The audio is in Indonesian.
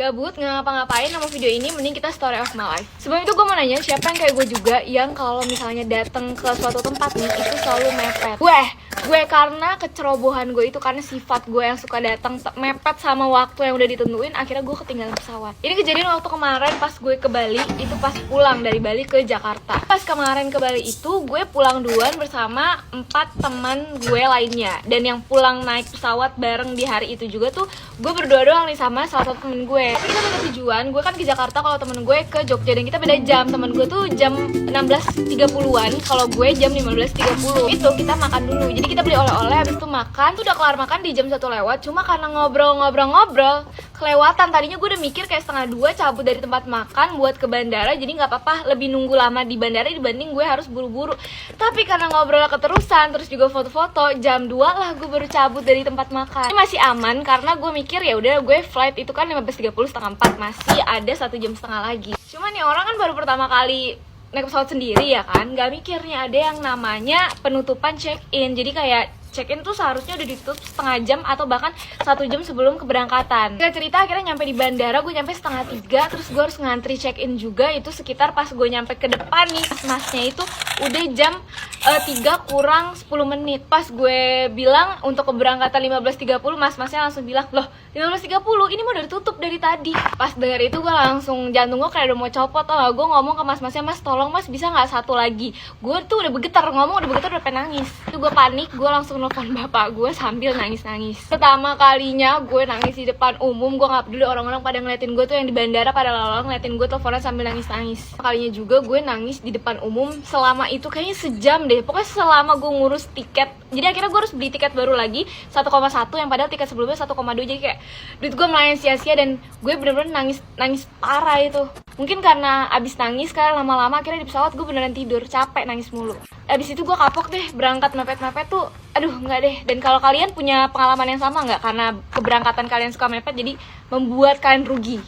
Gabut, nggak ngapa-ngapain sama video ini, mending kita story of my life. Sebelum itu gue mau nanya, siapa yang kayak gue juga yang kalau misalnya datang ke suatu tempat nih, itu selalu mepet. Gue karena kecerobohan gue itu, karena sifat gue yang suka datang mepet sama waktu yang udah ditentuin, akhirnya gue ketinggalan pesawat. Ini kejadian waktu kemarin pas gue ke Bali, itu pas pulang dari Bali ke Jakarta. Pas kemarin ke Bali itu, gue pulang duluan bersama 4 teman gue lainnya. Dan yang pulang naik pesawat bareng di hari itu juga tuh, gue berdua doang nih sama salah satu temen gue. Kita beda tujuan, gue kan ke Jakarta, kalau temen gue ke Jogja, dan kita beda jam. Temen gue tuh jam 16.30-an, kalau gue jam 15.30. Itu kita makan dulu, jadi kita beli oleh-oleh, habis itu makan. Tuh udah kelar makan di jam 1 lewat. Cuma karena ngobrol kelewatan. Tadinya gue udah mikir kayak 1:30 cabut dari tempat makan buat ke bandara, jadi nggak apa-apa lebih nunggu lama di bandara dibanding gue harus buru-buru. Tapi karena ngobrol keterusan, terus juga foto-foto, jam 2 lah gue baru cabut dari tempat makan. Ini masih aman karena gue mikir ya udah, gue flight itu kan 15.30, setengah 4, masih ada 1,5 jam lagi. Cuma nih orang kan baru pertama kali naik pesawat sendiri ya kan, nggak mikirnya ada yang namanya penutupan check-in. Jadi kayak check-in tuh seharusnya udah ditutup setengah jam atau bahkan 1 jam sebelum keberangkatan. Kita cerita akhirnya nyampe di bandara, gue nyampe 2:30, terus gue harus ngantri check-in juga. Itu sekitar pas gue nyampe ke depan nih, masnya itu udah jam 3 kurang 10 menit. Pas gue bilang untuk keberangkatan 15.30, masnya langsung bilang, loh 15.30 ini mau udah ditutup dari tadi. Pas denger itu gue langsung, jantung gue kayak udah mau copot. Gue ngomong ke masnya, mas tolong mas bisa nggak satu lagi. Gue tuh udah bergetar, udah pengen nangis. Itu gue panik, gue langsung nelfon bapak gue sambil nangis-nangis. Pertama kalinya gue nangis di depan umum. Gue nggak peduli orang-orang pada ngeliatin gue tuh, yang di bandara pada lalang ngeliatin gue teleponan sambil nangis-nangis. Kalinya juga gue nangis di depan umum selama itu kayaknya sejam deh. Pokoknya selama gue ngurus tiket. Jadi akhirnya gue harus beli tiket baru lagi 1,1, yang padahal tiket sebelumnya 1,2. Jadi kayak duit gue melayang sia-sia, dan gue bener-bener nangis parah itu. Mungkin karena abis nangis kan lama-lama, akhirnya di pesawat gue beneran tidur, capek nangis mulu. Abis itu gue kapok deh, berangkat mepet-mepet tuh, aduh nggak deh. Dan kalau kalian punya pengalaman yang sama nggak, karena keberangkatan kalian suka mepet jadi membuat kalian rugi?